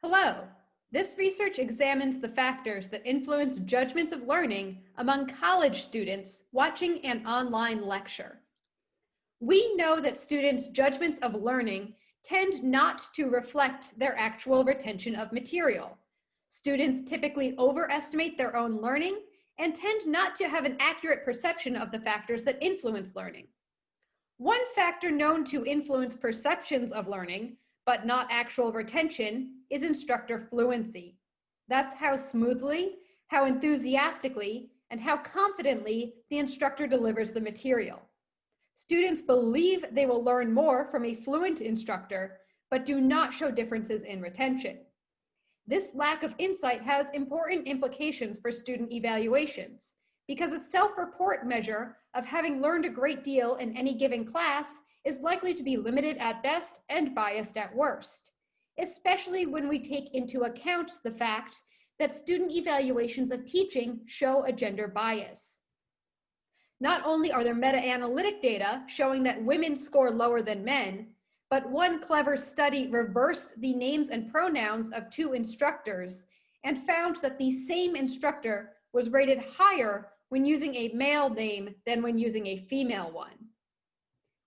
Hello. This research examines the factors that influence judgments of learning among college students watching an online lecture. We know that students' judgments of learning tend not to reflect their actual retention of material. Students typically overestimate their own learning and tend not to have an accurate perception of the factors that influence learning. One factor known to influence perceptions of learning, but not actual retention, is instructor fluency. That's how smoothly, how enthusiastically, and how confidently the instructor delivers the material. Students believe they will learn more from a fluent instructor, but do not show differences in retention. This lack of insight has important implications for student evaluations, because a self-report measure of having learned a great deal in any given class is likely to be limited at best and biased at worst, especially when we take into account the fact that student evaluations of teaching show a gender bias. Not only are there meta-analytic data showing that women score lower than men, but one clever study reversed the names and pronouns of two instructors and found that the same instructor was rated higher when using a male name than when using a female one.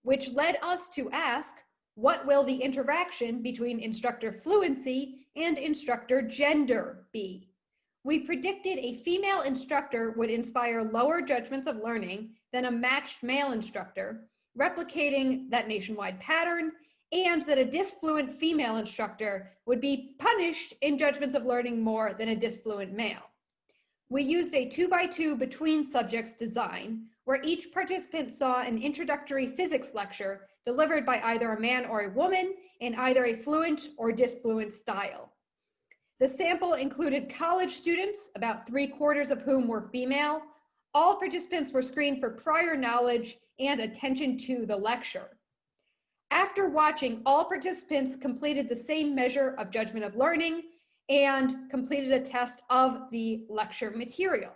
Which led us to ask, what will the interaction between instructor fluency and instructor gender be? We predicted a female instructor would inspire lower judgments of learning than a matched male instructor, replicating that nationwide pattern, and that a disfluent female instructor would be punished in judgments of learning more than a disfluent male. We used a 2x2 between subjects design, where each participant saw an introductory physics lecture delivered by either a man or a woman in either a fluent or disfluent style. The sample included college students, about 3/4 of whom were female. All participants were screened for prior knowledge and attention to the lecture. After watching, all participants completed the same measure of judgment of learning and completed a test of the lecture material.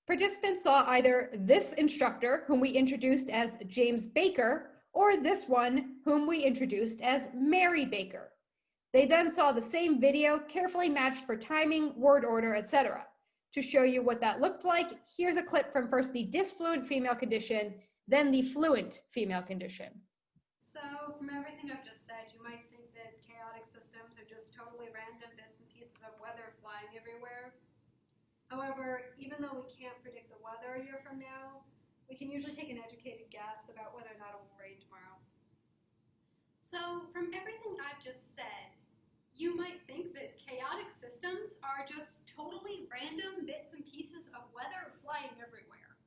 Participants saw either this instructor, whom we introduced as James Baker, or this one, whom we introduced as Mary Baker. They then saw the same video, carefully matched for timing, word order, etc. To show you what that looked like, here's a clip from first the disfluent female condition, then the fluent female condition. So from everything I've just said, you might think that chaotic systems are just totally random bits and pieces of weather flying everywhere. However, even though we can't predict the weather a year from now, we can usually take an educated guess about whether or not it will rain tomorrow. So from everything I've just said, you might think that chaotic systems are just totally random bits and pieces of weather flying everywhere.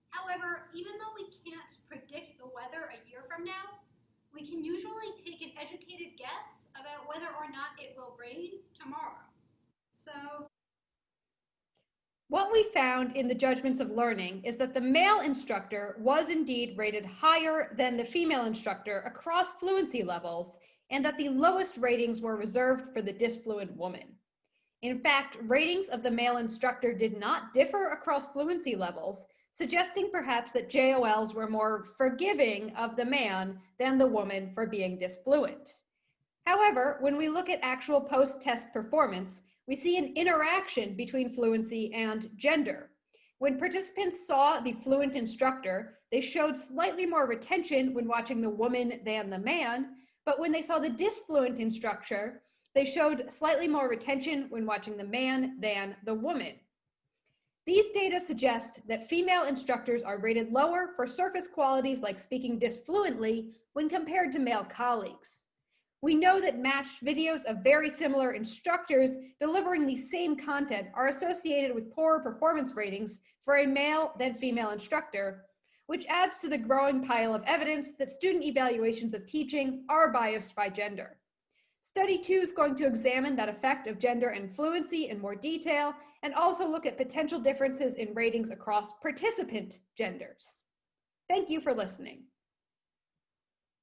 However, even though we can't predict the weather a year from now, we can usually take an educated guess about whether or not it will rain tomorrow. So what we found in the judgments of learning is that the male instructor was indeed rated higher than the female instructor across fluency levels, and that the lowest ratings were reserved for the disfluent woman. In fact, ratings of the male instructor did not differ across fluency levels, suggesting perhaps that JOLs were more forgiving of the man than the woman for being disfluent. However, when we look at actual post-test performance, we see an interaction between fluency and gender. When participants saw the fluent instructor, they showed slightly more retention when watching the woman than the man, but when they saw the disfluent instructor, they showed slightly more retention when watching the man than the woman. These data suggest that female instructors are rated lower for surface qualities like speaking disfluently when compared to male colleagues. We know that matched videos of very similar instructors delivering the same content are associated with poorer performance ratings for a male than female instructor, which adds to the growing pile of evidence that student evaluations of teaching are biased by gender. Study 2 is going to examine that effect of gender and fluency in more detail, and also look at potential differences in ratings across participant genders. Thank you for listening.